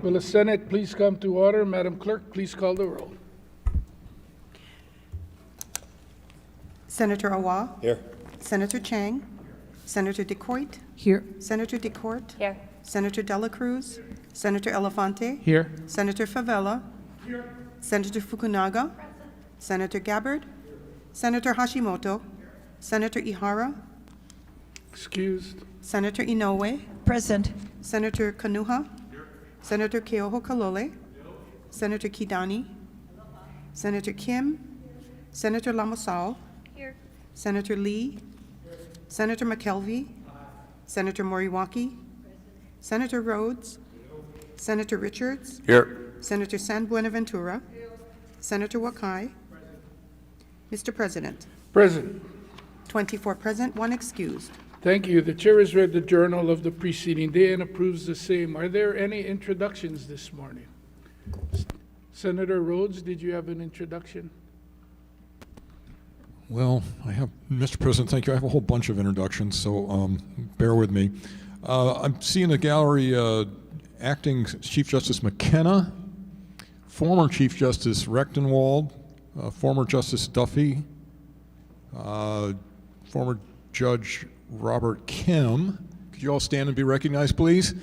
Will the Senate please come to order? Madam Clerk, please call the roll. Senator Awa. Here. Senator Chang. Senator DeCoit. Here. Senator DeCourt. Here. Senator Dela Cruz. Senator Elefante. Here. Senator Favela. Here. Senator Fukunaga. Senator Gabbard. Senator Hashimoto. Senator Ihara. Excused. Senator Inoue. Present. Senator Kanuha. Senator Keoho Kalole. Senator Kidani. Senator Kim. Senator Lamasao. Here. Senator Lee. Senator McKelvey. Senator Moriwaki. Senator Rhodes. Senator Richards. Here. Senator San Buenaventura. Senator Wakai. Mr. President, Present. 24 present, 1 excused. Thank you. The chair has read the journal of the preceding day and approves the same. Are there any introductions this morning? Senator Rhodes, did you have an introduction? Well, Mr. President, thank you. I have a whole bunch of introductions, so bear with me. I'm seeing the gallery Acting Chief Justice McKenna, former Chief Justice Rechtenwald, former Justice Duffy, former Judge Robert Kim. Could you all stand and be recognized, please?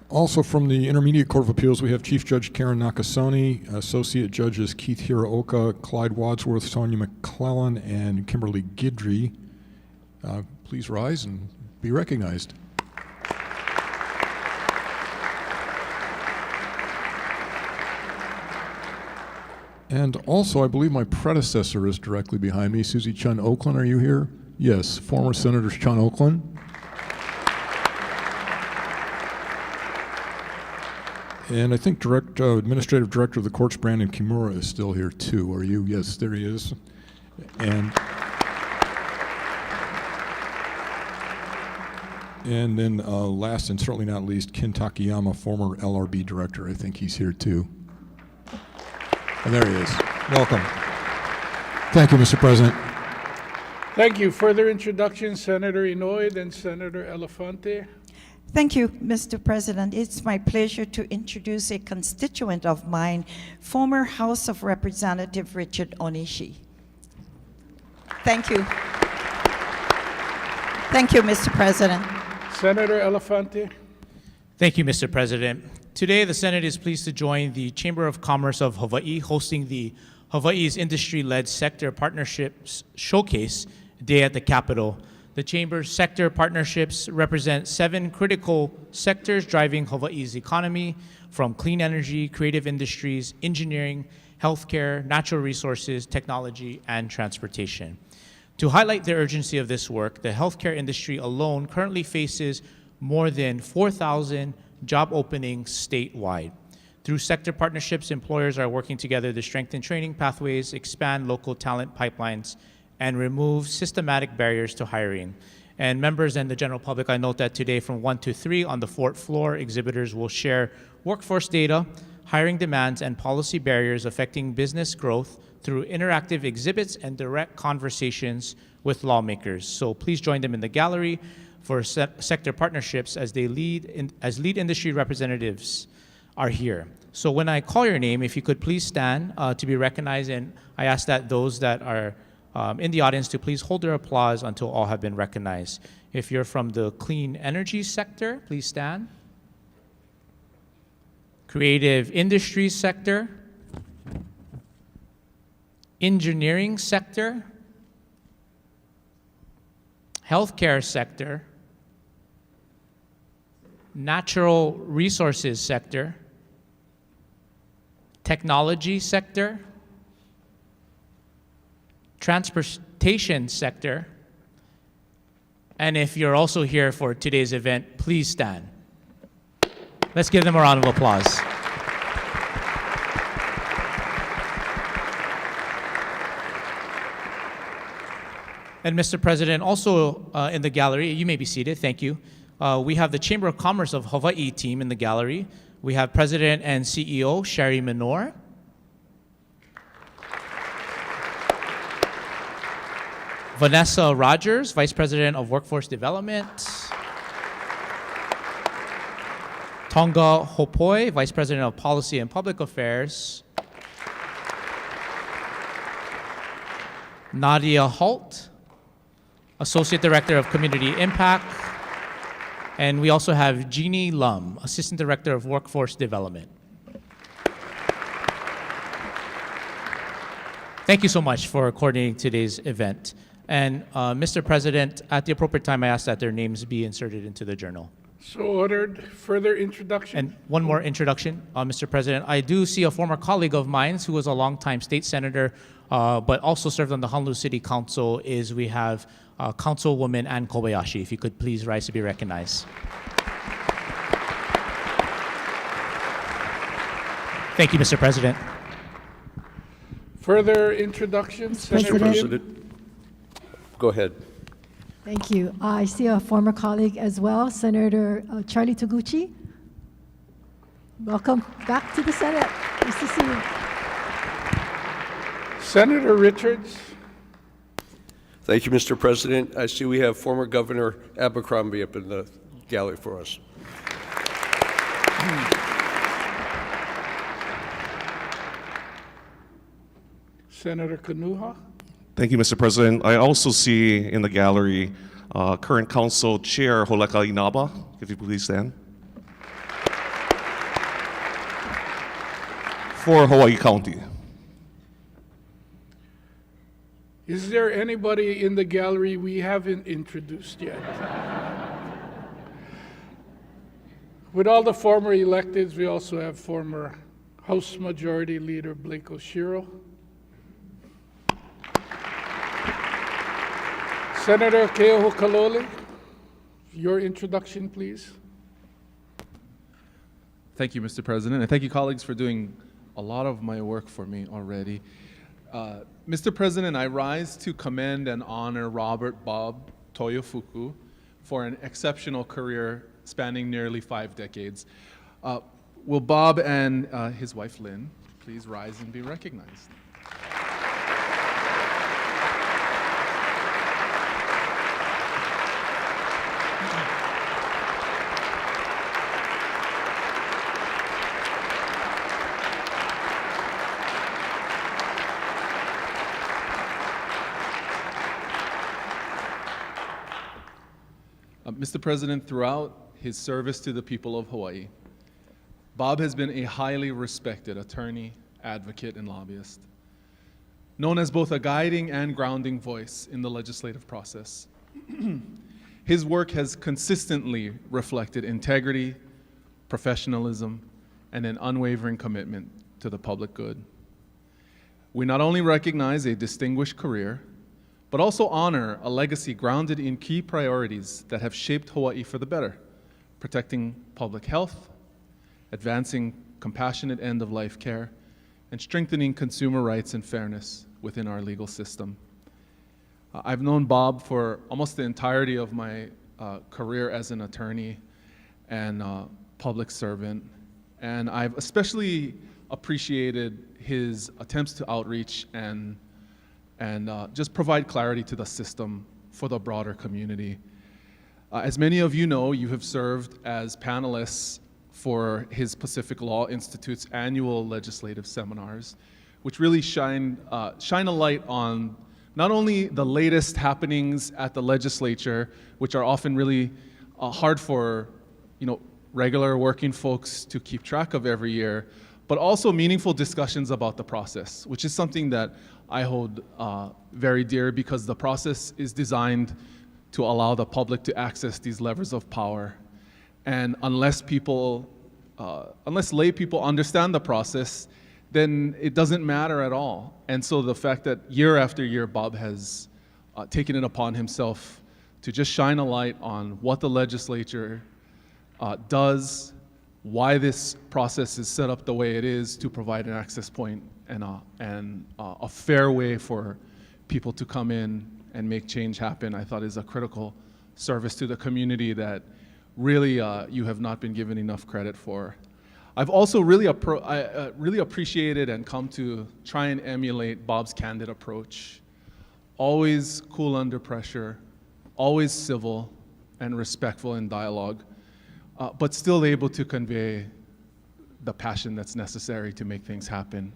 Also from the Intermediate Court of Appeals, we have Chief Judge Karen Nakasone, Associate Judges Keith Hiraoka, Clyde Wadsworth, Sonia McClellan, and Kimberly Guidry. Please rise and be recognized. And also, I believe my predecessor is directly behind me. Susie Chun Oakland, are you here? Yes, former Senator Chun Oakland. And I think Administrative Director of the Courts, Brandon Kimura, is still here too. Are you? Yes, there he is. And then last and certainly not least, Ken Takayama, former LRB Director. I think he's here too. And there he is. Welcome. Thank you, Mr. President. Thank you. Further introductions, Senator Inoue, then Senator Elefante. Thank you, Mr. President. It's my pleasure to introduce a constituent of mine, former House of Representative Richard Onishi. Thank you. Thank you, Mr. President. Senator Elefante. Thank you, Mr. President. Today, the Senate is pleased to join the Chamber of Commerce of Hawaii hosting the Hawaii's Industry-Led Sector Partnerships Showcase Day at the Capitol. The Chamber's sector partnerships represent 7 critical sectors driving Hawaii's economy, from clean energy, creative industries, engineering, healthcare, natural resources, technology, and transportation. To highlight the urgency of this work, the healthcare industry alone currently faces more than 4,000 job openings statewide. Through sector partnerships, employers are working together to strengthen training pathways, expand local talent pipelines, and remove systematic barriers to hiring. And members and the general public, I note that today from 1 to 3 on the 4th floor, exhibitors will share workforce data, hiring demands, and policy barriers affecting business growth through interactive exhibits and direct conversations with lawmakers. So please join them in the gallery for sector partnerships as lead industry representatives are here. So when I call your name, if you could please stand to be recognized, and I ask that those that are in the audience to please hold their applause until all have been recognized. If you're from the clean energy sector, please stand. Creative industries sector. Engineering sector. Healthcare sector. Natural resources sector. Technology sector. Transportation sector, and if you're also here for today's event, please stand. Let's give them a round of applause. And Mr. President, also in the gallery, you may be seated, thank you. We have the Chamber of Commerce of Hawaii team in the gallery. We have President and CEO Sherry Minor. Vanessa Rogers, Vice President of Workforce Development. Tonga Hopoi, Vice President of Policy and Public Affairs. Nadia Halt, Associate Director of Community Impact. And we also have Jeannie Lum, Assistant Director of Workforce Development. Thank you so much for coordinating today's event. And Mr. President, at the appropriate time, I ask that their names be inserted into the journal. So ordered. Further introduction? And one more introduction, Mr. President. I do see a former colleague of mine who was a longtime state senator, but also served on the Honolulu City Council. We have Councilwoman Ann Kobayashi. If you could please rise to be recognized. Thank you, Mr. President. Further introduction? Senator President. Kim? Go ahead. Thank you. I see a former colleague as well, Senator Charlie Taguchi. Welcome back to the Senate. Nice to see you. Senator Richards? Thank you, Mr. President. I see we have former Governor Abercrombie up in the gallery for us. Senator Kanuha? Thank you, Mr. President. I also see in the gallery current Council Chair Holeka Inaba. If you please stand. For Hawaii County. Is there anybody in the gallery we haven't introduced yet? With all the former electeds, we also have former House Majority Leader Blake Oshiro. Senator Keoho Kalole, your introduction, please. Thank you, Mr. President, and thank you, colleagues, for doing a lot of my work for me already. Mr. President, I rise to commend and honor Robert Bob Toyofuku for an exceptional career spanning nearly 5 decades. Will Bob and his wife, Lynn, please rise and be recognized? Mr. President, throughout his service to the people of Hawaii, Bob has been a highly respected attorney, advocate, and lobbyist, known as both a guiding and grounding voice in the legislative process. His work has consistently reflected integrity, professionalism, and an unwavering commitment to the public good. We not only recognize a distinguished career, but also honor a legacy grounded in key priorities that have shaped Hawaii for the better: protecting public health, advancing compassionate end-of-life care, and strengthening consumer rights and fairness within our legal system. I've known Bob for almost the entirety of my career as an attorney and public servant, and I've especially appreciated his attempts to outreach and just provide clarity to the system for the broader community. As many of you know, you have served as panelists for his Pacific Law Institute's annual legislative seminars, which really shine a light on not only the latest happenings at the legislature, which are often really hard for regular working folks to keep track of every year, but also meaningful discussions about the process, which is something that I hold very dear, because the process is designed to allow the public to access these levers of power. And unless lay people understand the process, then it doesn't matter at all. And so the fact that year after year, Bob has taken it upon himself to just shine a light on what the legislature does, why this process is set up the way it is to provide an access point and a fair way for people to come in and make change happen, I thought is a critical service to the community that really you have not been given enough credit for. I've also really appreciated and come to try and emulate Bob's candid approach always cool under pressure, always civil and respectful in dialogue, but still able to convey the passion that's necessary to make things happen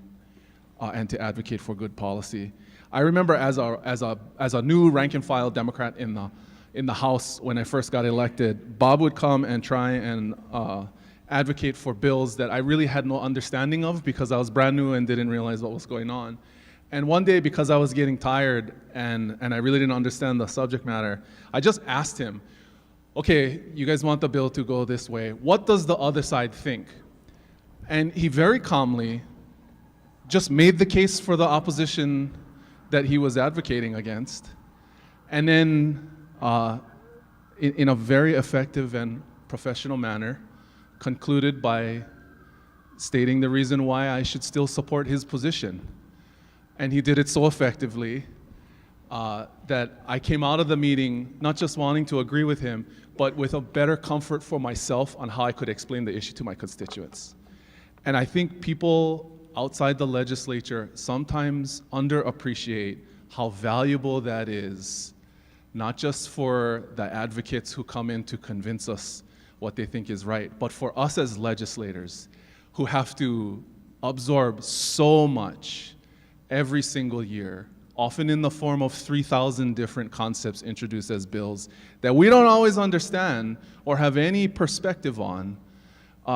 and to advocate for good policy. I remember as a new rank and file Democrat in the House when I first got elected, Bob would come and try and advocate for bills that I really had no understanding of because I was brand new and didn't realize what was going on. And one day, because I was getting tired and I really didn't understand the subject matter, I just asked him, okay, you guys want the bill to go this way. What does the other side think? And he very calmly just made the case for the opposition that he was advocating against. And then, in a very effective and professional manner, concluded by stating the reason why I should still support his position. And he did it so effectively that I came out of the meeting not just wanting to agree with him, but with a better comfort for myself on how I could explain the issue to my constituents. And I think people outside the legislature sometimes underappreciate how valuable that is, not just for the advocates who come in to convince us what they think is right, but for us as legislators who have to absorb so much every single year, often in the form of 3,000 different concepts introduced as bills that we don't always understand or have any perspective on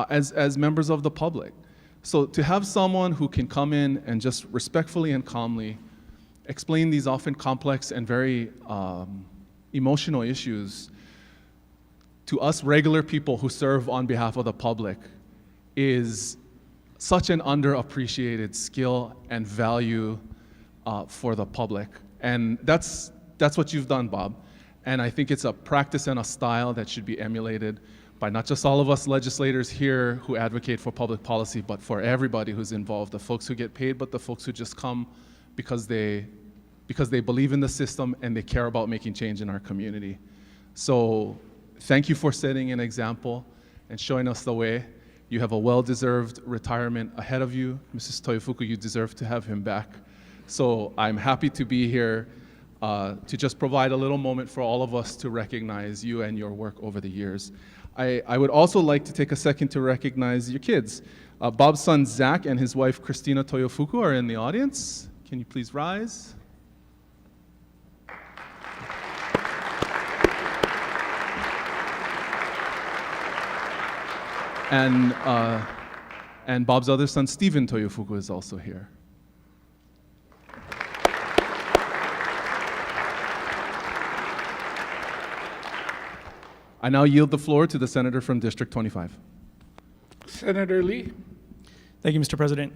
as members of the public. So to have someone who can come in and just respectfully and calmly explain these often complex and very emotional issues to us regular people who serve on behalf of the public is such an underappreciated skill and value for the public. And that's what you've done, Bob. And I think it's a practice and a style that should be emulated by not just all of us legislators here who advocate for public policy, but for everybody who's involved, the folks who get paid, but the folks who just come because they believe in the system and they care about making change in our community. So thank you for setting an example and showing us the way. You have a well-deserved retirement ahead of you. Mrs. Toyofuku, you deserve to have him back. So I'm happy to be here to just provide a little moment for all of us to recognize you and your work over the years. I would also like to take a second to recognize your kids. Bob's son, Zach, and his wife, Christina Toyofuku, are in the audience. Can you please rise? And Bob's other son, Stephen Toyofuku, is also here. I now yield the floor to the senator from District 25. Senator Lee. Thank you, Mr. President.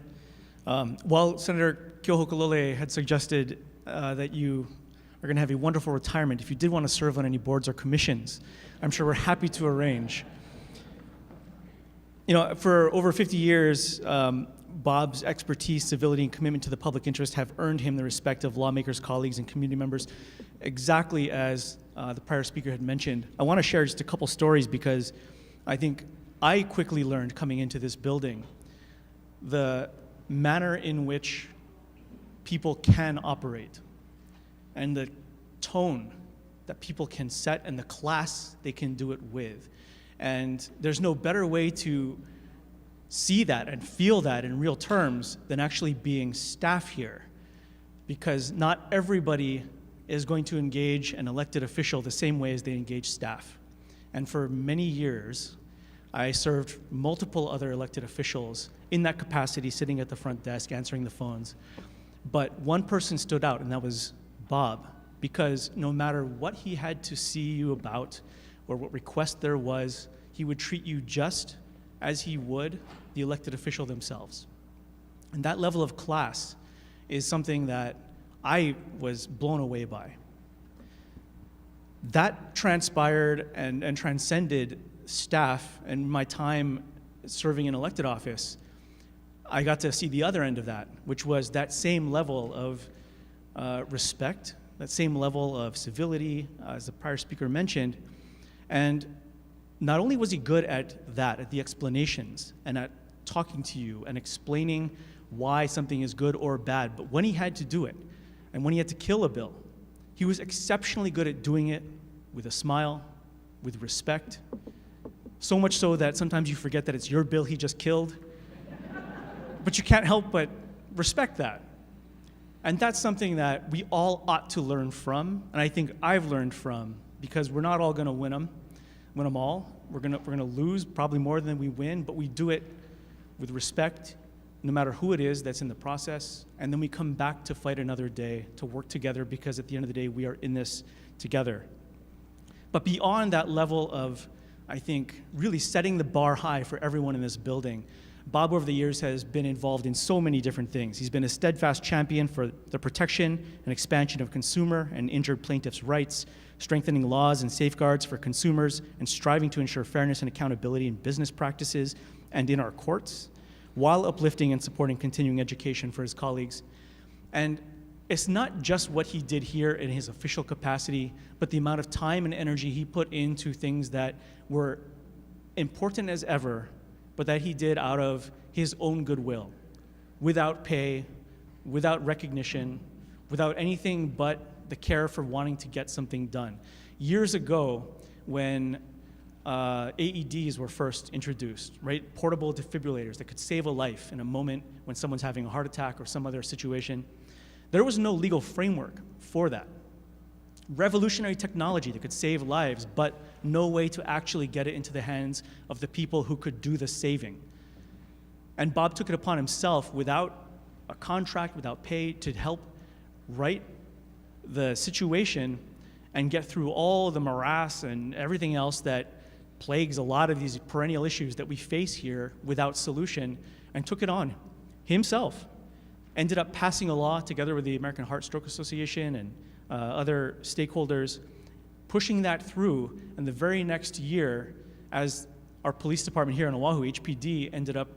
While Senator Kyohokulole had suggested that you are going to have a wonderful retirement, if you did want to serve on any boards or commissions, I'm sure we're happy to arrange. You know, for over 50 years, Bob's expertise, civility, and commitment to the public interest have earned him the respect of lawmakers, colleagues, and community members, exactly as the prior speaker had mentioned. I want to share just a couple stories because I think I quickly learned coming into this building the manner in which people can operate and the tone that people can set and the class they can do it with. And there's no better way to see that and feel that in real terms than actually being staff here, because not everybody is going to engage an elected official the same way as they engage staff. And for many years, I served multiple other elected officials in that capacity, sitting at the front desk, answering the phones. But one person stood out, and that was Bob, because no matter what he had to see you about or what request there was, he would treat you just as he would the elected official themselves. And that level of class is something that I was blown away by. That transpired and transcended staff, and my time serving in elected office, I got to see the other end of that, which was that same level of respect, that same level of civility, as the prior speaker mentioned. And not only was he good at that, at the explanations, and at talking to you and explaining why something is good or bad, but when he had to do it, and when he had to kill a bill, He was exceptionally good at doing it with a smile, with respect, so much so that sometimes you forget that it's your bill he just killed. But you can't help but respect that. And that's something that we all ought to learn from, and I think I've learned from, because we're not all going to win them all. We're gonna lose probably more than we win, but we do it with respect, no matter who it is that's in the process, and then we come back to fight another day, to work together, because at the end of the day, we are in this together. But beyond that level of, I think, really setting the bar high for everyone in this building, Bob, over the years, has been involved in so many different things. He's been a steadfast champion for the protection and expansion of consumer and injured plaintiffs' rights, strengthening laws and safeguards for consumers, and striving to ensure fairness and accountability in business practices and in our courts, while uplifting and supporting continuing education for his colleagues. And it's not just what he did here in his official capacity, but the amount of time and energy he put into things that were important as ever, but that he did out of his own goodwill, without pay, without recognition, without anything but the care for wanting to get something done. Years ago, when AEDs were first introduced, right? Portable defibrillators that could save a life in a moment when someone's having a heart attack or some other situation, there was no legal framework for that. Revolutionary technology that could save lives, but no way to actually get it into the hands of the people who could do the saving. And Bob took it upon himself, without a contract, without pay, to help right the situation and get through all the morass and everything else that plagues a lot of these perennial issues that we face here without solution, and took it on himself. Ended up passing a law together with the American Heart Stroke Association and other stakeholders, pushing that through. And the very next year, as our police department here in Oahu, HPD, ended up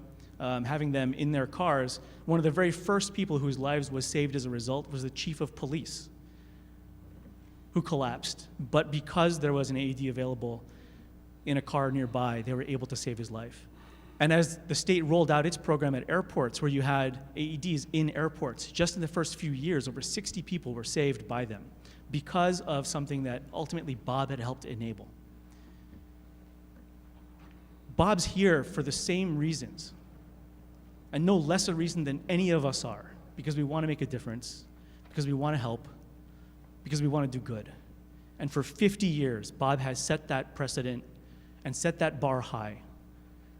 having them in their cars, one of the very first people whose lives was saved as a result was the chief of police, who collapsed. But because there was an AED available in a car nearby, they were able to save his life. And as the state rolled out its program at airports, where you had AEDs in airports, just in the first few years, over 60 people were saved by them because of something that ultimately Bob had helped enable. Bob's here for the same reasons, and no less a reason than any of us are, because we want to make a difference, because we want to help, because we want to do good. And for 50 years, Bob has set that precedent and set that bar high.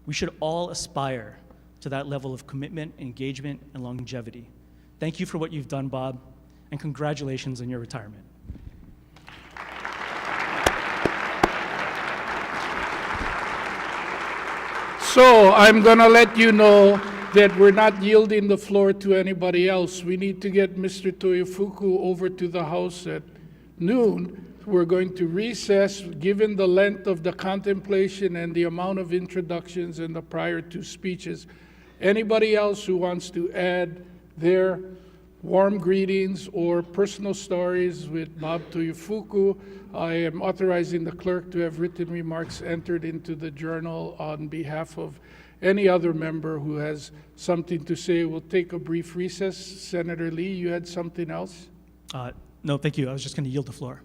We should all aspire to that level of commitment, engagement, and longevity. Thank you for what you've done, Bob, and congratulations on your retirement. So I'm going to let you know that we're not yielding the floor to anybody else. We need to get Mr. Toyofuku over to the House at noon. We're going to recess, given the length of the contemplation and the amount of introductions in the prior two speeches. Anybody else who wants to add their warm greetings or personal stories with Bob Toyofuku, I am authorizing the clerk to have written remarks entered into the journal on behalf of any other member who has something to say. We'll take a brief recess. Senator Lee, you had something else? No, thank you. I was just going to yield the floor.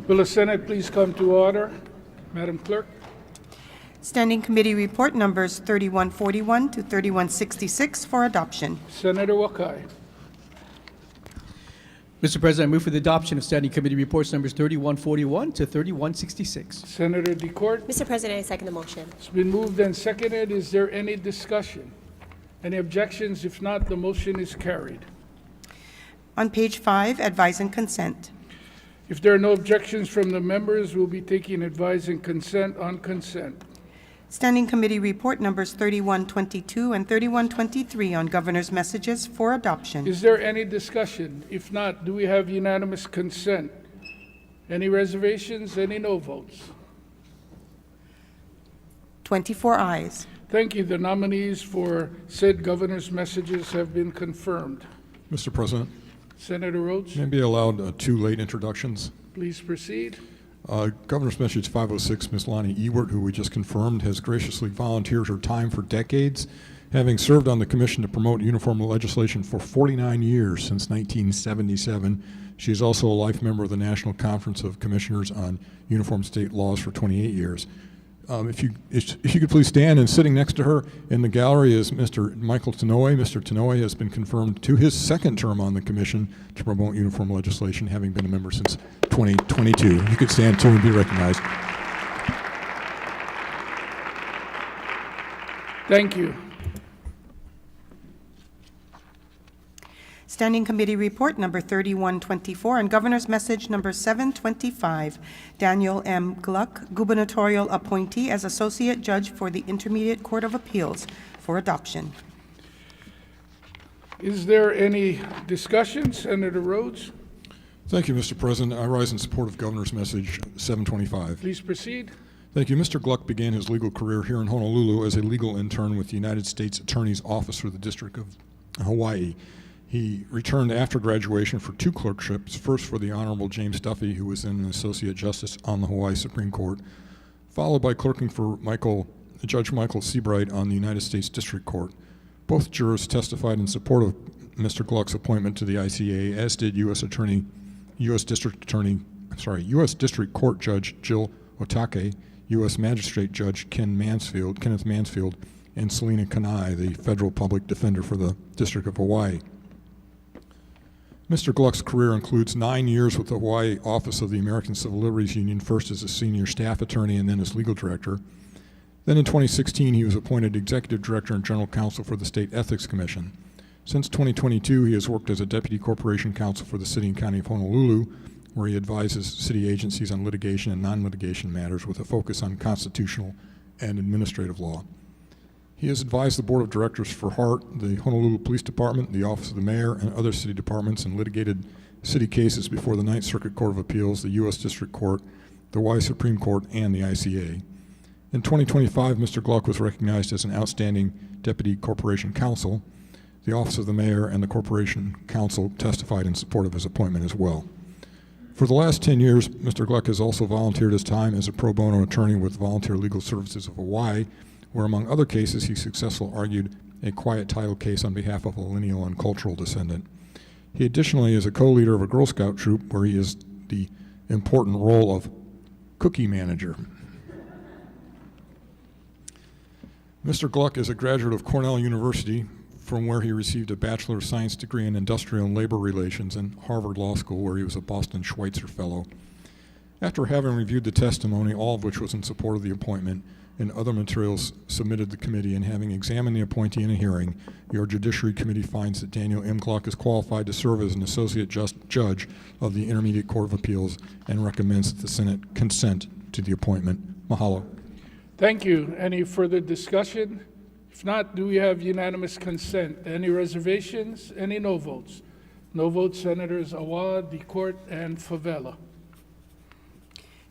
Will the Senate please come to order? Madam Clerk. Standing Committee Report numbers 3141 to 3166 for adoption. Senator Wakai. Mr. President, I move for the adoption of Standing Committee Reports numbers 3141 to 3166. Senator DeCourt. Mr. President, I second the motion. It's been moved and seconded. Is there any discussion? Any objections? If not, the motion is carried. On page 5, advise and consent. If there are no objections from the members, we'll be taking advice and consent on consent. Standing Committee Report numbers 3122 and 3123 on governor's messages for adoption. Is there any discussion? If not, do we have unanimous consent? Any reservations? Any no votes? 24 ayes. Thank you. The nominees for said governor's messages have been confirmed. Mr. President, Senator Rhodes, may I be allowed 2 late introductions? please proceed. Governor's Message 506, Ms. Lonnie Ewert, who we just confirmed, has graciously volunteered her time for decades, having served on the Commission to promote uniform legislation for 49 years since 1977. She is also a life member of the National Conference of Commissioners on Uniform State Laws for 28 years. If you could please stand, and sitting next to her in the gallery is Mr. Michael Tanoe. Mr. Tanoe has been confirmed to his second term on the Commission to promote uniform legislation, having been a member since 2022. You could stand too and be recognized. Thank you. Standing Committee Report number 3124 and Governor's Message number 725. Daniel M. Gluck, gubernatorial appointee as Associate Judge for the Intermediate Court of Appeals, for adoption. Is there any discussion? Senator Rhodes, Thank you, Mr. President. I rise in support of Governor's Message 725. please proceed. Thank you. Mr. Gluck began his legal career here in Honolulu as a legal intern with the United States Attorney's Office for the District of Hawaii. He returned after graduation for 2 clerkships, first for the Honorable James Duffy, who was then an Associate Justice on the Hawaii Supreme Court, followed by clerking for Judge Michael Seabright on the United States District Court. Both jurors testified in support of Mr. Gluck's appointment to the ICA, as did U.S. District Court Judge Jill Otake, U.S. Magistrate Judge Kenneth Mansfield, and Selena Kanai, the federal public defender for the District of Hawaii. Mr. Gluck's career includes 9 years with the Hawaii Office of the American Civil Liberties Union, first as a senior staff attorney and then as legal director. Then in 2016, he was appointed executive director and general counsel for the State Ethics Commission. Since 2022, he has worked as a deputy corporation counsel for the City and County of Honolulu, where he advises city agencies on litigation and non-litigation matters with a focus on constitutional and administrative law. He has advised the board of directors for HART, the Honolulu Police Department, the Office of the Mayor, and other city departments, and litigated city cases before the Ninth Circuit Court of Appeals, the U.S. District Court, the Hawaii Supreme Court, and the ICA. In 2025, Mr. Gluck was recognized as an outstanding deputy corporation counsel. The Office of the Mayor and the Corporation Counsel testified in support of his appointment as well. For the last 10 years, Mr. Gluck has also volunteered his time as a pro bono attorney with Volunteer Legal Services of Hawaii, where, among other cases, he successfully argued a quiet title case on behalf of a lineal and cultural descendant. He additionally is a co-leader of a Girl Scout troop where he is the important role of cookie manager. Mr. Gluck is a graduate of Cornell University, from where he received a Bachelor of Science degree in Industrial and Labor Relations, and Harvard Law School, where he was a Boston Schweitzer Fellow. After having reviewed the testimony, all of which was in support of the appointment, and other materials submitted to the committee, and having examined the appointee in a hearing, your Judiciary Committee finds that Daniel M. Gluck is qualified to serve as an Associate Judge of the Intermediate Court of Appeals and recommends that the Senate consent to the appointment. Mahalo. Thank you. Any further discussion? If not, do we have unanimous consent? Any reservations? Any no votes? No votes, Senators Awad, DeCourt, and Favela.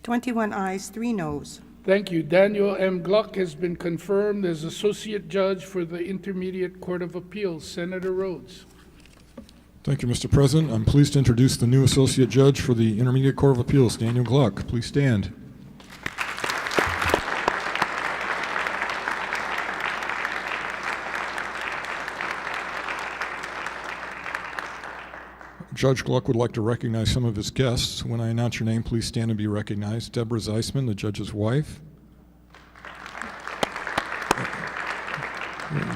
21 ayes, 3 noes. Thank you. Daniel M. Gluck has been confirmed as Associate Judge for the Intermediate Court of Appeals. Senator Rhodes. Thank you, Mr. President. I'm pleased to introduce the new Associate Judge for the Intermediate Court of Appeals, Daniel Gluck. Please stand. Judge Gluck would like to recognize some of his guests. When I announce your name, please stand and be recognized. Deborah Zeisman, the judge's wife.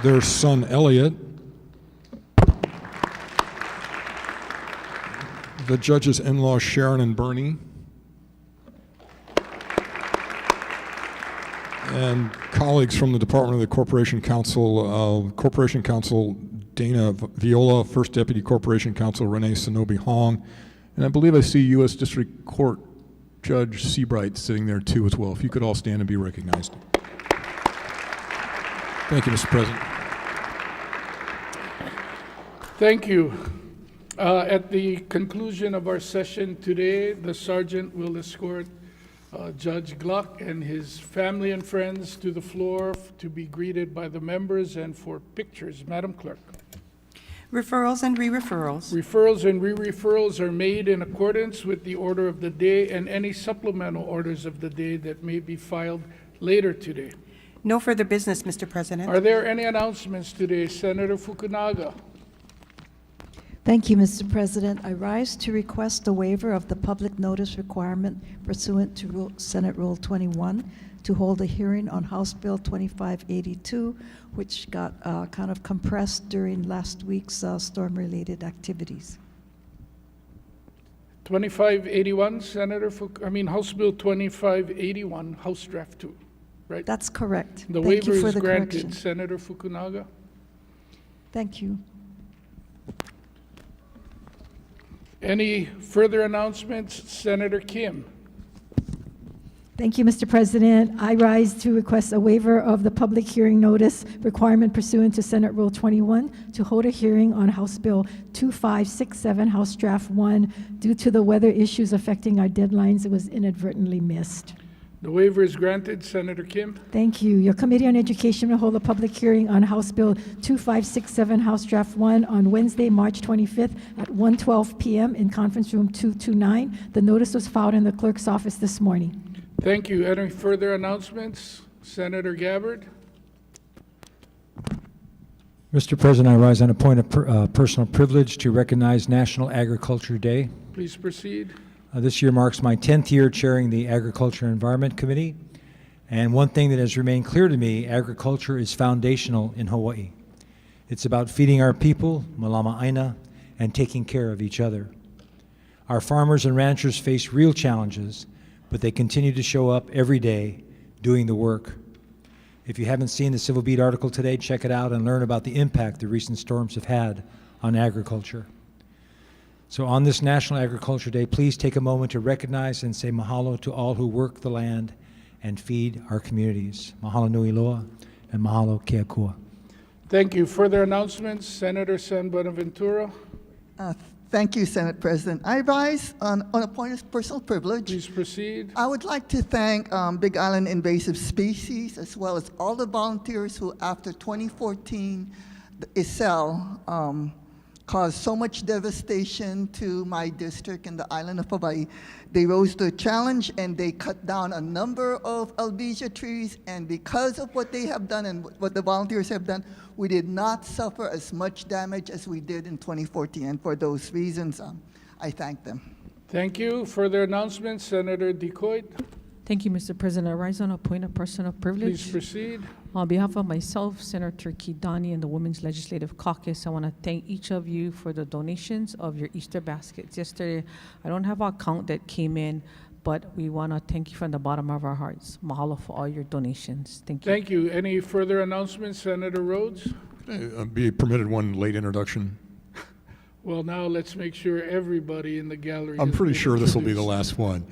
Their son, Elliot. The judge's in-laws, Sharon and Bernie. And colleagues from the Department of the Corporation Counsel, Dana Viola, First Deputy Corporation Counsel Renee Sonobe Hong, and I believe I see U.S. District Court Judge Seabright sitting there too as well. If you could all stand and be recognized. Thank you, Mr. President. Thank you. At the conclusion of our session today, the sergeant will escort Judge Gluck and his family and friends to the floor to be greeted by the members and for pictures. Madam Clerk. Referrals and re-referrals. Referrals and re-referrals are made in accordance with the order of the day and any supplemental orders of the day that may be filed later today. No further business, Mr. President. Are there any announcements today? Senator Fukunaga. Thank you, Mr. President. I rise to request a waiver of the public notice requirement pursuant to Senate Rule 21 to hold a hearing on House Bill 2582, which got kind of compressed during last week's storm-related activities. 2581, House Bill 2581, House Draft 2, right? That's correct. The Thank waiver you for is the granted. correction. Senator Fukunaga. Thank you. Any further announcements? Senator Kim. Thank you, Mr. President. I rise to request a waiver of the public hearing notice requirement pursuant to Senate Rule 21 to hold a hearing on House Bill 2567, House Draft 1. Due to the weather issues affecting our deadlines, it was inadvertently missed. The waiver is granted. Senator Kim. Thank you. Your Committee on Education will hold a public hearing on House Bill 2567, House Draft 1, on Wednesday, March 25th at 1:12 p.m. in Conference Room 229. The notice was filed in the clerk's office this morning. Thank you. Any further announcements? Senator Gabbard. Mr. President, I rise on a point of personal privilege to recognize National Agriculture Day. Please proceed. This year marks my 10th year chairing the Agriculture and Environment Committee. And one thing that has remained clear to me, agriculture is foundational in Hawaii. It's about feeding our people, malama aina, and taking care of each other. Our farmers and ranchers face real challenges, but they continue to show up every day doing the work. If you haven't seen the Civil Beat article today, check it out and learn about the impact the recent storms have had on agriculture. So on this National Agriculture Day, please take a moment to recognize and say mahalo to all who work the land and feed our communities. Mahalo nui loa and mahalo ke akua. Thank you. Further announcements? Senator San Buenaventura. Thank you, Senate President. I rise on a point of personal privilege. Please proceed. I would like to thank Big Island Invasive Species, as well as all the volunteers who, after 2014, the ISEL caused so much devastation to my district in the island of Hawaii. They rose to a challenge and they cut down a number of albizia trees, and because of what they have done and what the volunteers have done, we did not suffer as much damage as we did in 2014, and for those reasons, I thank them. Thank you. Further announcements? Senator DeCoit. Thank you, Mr. President. I rise on a point of personal privilege. Please proceed. On behalf of myself, Senator Kidani, and the Women's Legislative Caucus, I want to thank each of you for the donations of your Easter baskets. Yesterday, I don't have our count that came in, but we want to thank you from the bottom of our hearts. Mahalo for all your donations. Thank you. Thank you. Any further announcements? Senator Rhodes. Be permitted one late introduction. Well, now let's make sure everybody in the gallery. I'm has pretty been sure this will be the introduced. last one.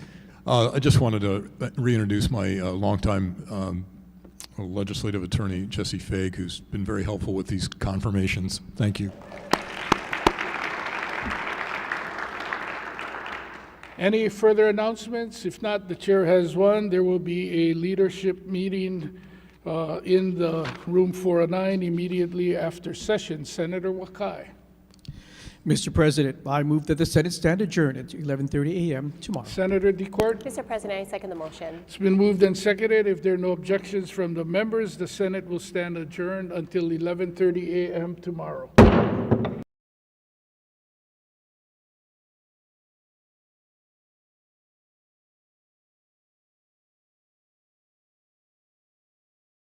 I just wanted to reintroduce my longtime legislative attorney, Jesse Faig, who's been very helpful with these confirmations. Thank you. Any further announcements? If not, the chair has one. There will be a leadership meeting in the room 409 immediately after session. Senator Wakai. Mr. President, I move that the Senate stand adjourned at 11:30 a.m. tomorrow. Senator DeCourt. Mr. President, I second the motion. It's been moved and seconded. If there are no objections from the members, the Senate will stand adjourned until 11:30 a.m. tomorrow.